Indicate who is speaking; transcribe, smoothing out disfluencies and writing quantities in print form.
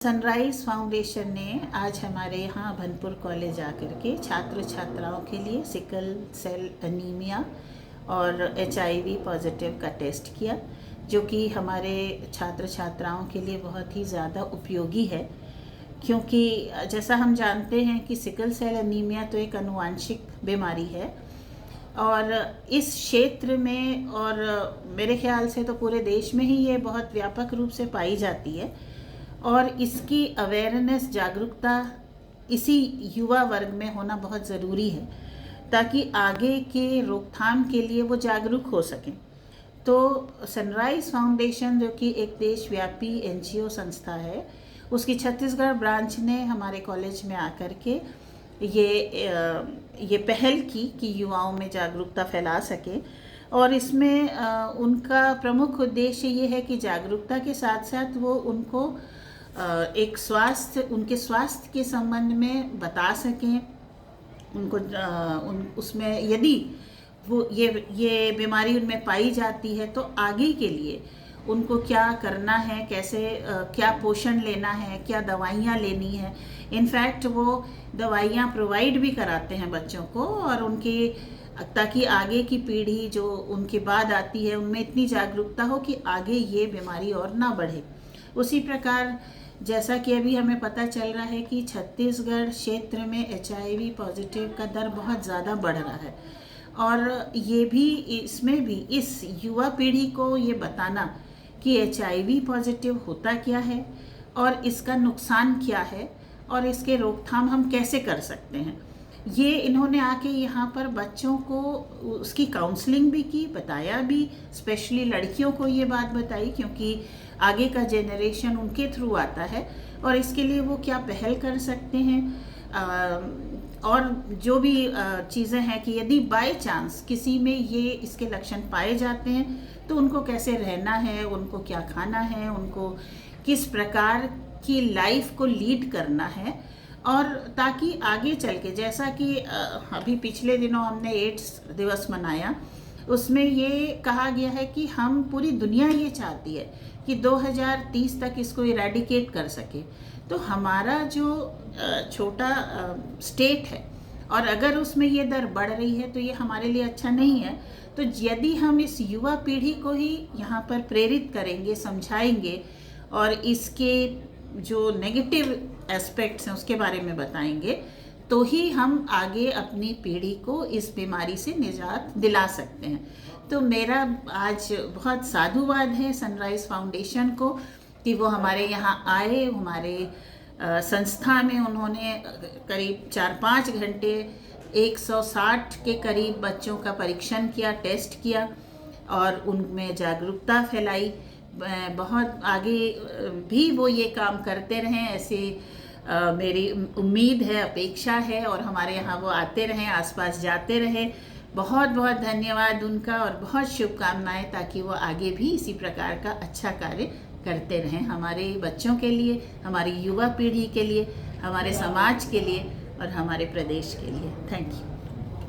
Speaker 1: Sunrise foundation ने आज हमारे यहाँ भनपुर कॉलेज आकर के छात्र छात्राओं के लिए सिकल सेल एनीमिया और HIV पॉजिटिव का टेस्ट किया, जो कि हमारे छात्र छात्राओं के लिए बहुत ही ज़्यादा उपयोगी है। क्योंकि जैसा हम जानते हैं कि सिकल सेल एनीमिया तो एक आनुवांशिक बीमारी है और इस क्षेत्र में और मेरे ख्याल से तो पूरे देश में ही ये बहुत व्यापक रूप से पाई जाती है और इसकी अवेयरनेस जागरूकता इसी युवा वर्ग में होना बहुत ज़रूरी है ताकि आगे के रोकथाम के लिए वो जागरूक हो सकें। तो सनराइज़ फाउंडेशन, जो कि एक देशव्यापी NGO संस्था है, उसकी छत्तीसगढ़ ब्रांच ने हमारे कॉलेज में आकर के ये पहल की कि युवाओं में जागरूकता फैला सके। और इसमें उनका प्रमुख उद्देश्य ये है कि जागरूकता के साथ साथ वो उनको एक उनके स्वास्थ्य के संबंध में बता सकें, उनको उसमें यदि वो ये बीमारी उनमें पाई जाती है तो आगे के लिए उनको क्या करना है, कैसे क्या पोषण लेना है, क्या दवाइयाँ लेनी है। इनफैक्ट वो दवाइयाँ प्रोवाइड भी कराते हैं बच्चों को, और उनकी ताकि आगे की पीढ़ी जो उनके बाद आती है उनमें इतनी जागरूकता हो कि आगे ये बीमारी और ना बढ़े। उसी प्रकार जैसा कि अभी हमें पता चल रहा है कि छत्तीसगढ़ क्षेत्र में HIV पॉजिटिव का दर बहुत ज़्यादा बढ़ रहा है, और ये भी इसमें भी इस युवा पीढ़ी को ये बताना कि HIV पॉजिटिव होता क्या है और इसका नुकसान क्या है और इसके रोकथाम हम कैसे कर सकते हैं, ये इन्होंने आके यहाँ पर बच्चों को उसकी काउंसलिंग भी की, बताया भी। स्पेशली लड़कियों को ये बात बताई क्योंकि आगे का जेनरेशन उनके थ्रू आता है और इसके लिए वो क्या पहल कर सकते हैं, और जो भी चीज़ें हैं कि यदि बाय चांस किसी में ये इसके लक्षण पाए जाते हैं तो उनको कैसे रहना है, उनको क्या खाना है, उनको किस प्रकार की लाइफ को लीड करना है, और ताकि आगे चल के जैसा कि अभी पिछले दिनों हमने एड्स दिवस मनाया, उसमें ये कहा गया है कि हम पूरी दुनिया ये चाहती है कि 2030 तक इसको इरेडिकेट कर सके। तो हमारा जो छोटा स्टेट है और अगर उसमें ये दर बढ़ रही है तो ये हमारे लिए अच्छा नहीं है। तो यदि हम इस युवा पीढ़ी को ही यहाँ पर प्रेरित करेंगे, समझाएंगे और इसके जो नेगेटिव एस्पेक्ट्स हैं उसके बारे में बताएंगे, तो ही हम आगे अपनी पीढ़ी को इस बीमारी से निजात दिला सकते हैं। तो मेरा आज बहुत साधुवाद है सनराइज़ फाउंडेशन को कि वो हमारे यहाँ आए, हमारे संस्था में उन्होंने करीब 4-5 घंटे 160 के करीब बच्चों का परीक्षण किया, टेस्ट किया और उनमें जागरूकता फैलाई। बहुत आगे भी वो ये काम करते रहें, ऐसे मेरी उम्मीद है, अपेक्षा है, और हमारे यहाँ वो आते रहें, आसपास जाते रहें। बहुत बहुत धन्यवाद उनका और बहुत शुभकामनाएं, ताकि वो आगे भी इसी प्रकार का अच्छा कार्य करते रहें हमारे बच्चों के लिए, हमारी युवा पीढ़ी के लिए, हमारे समाज के लिए और हमारे प्रदेश के लिए। Thank you.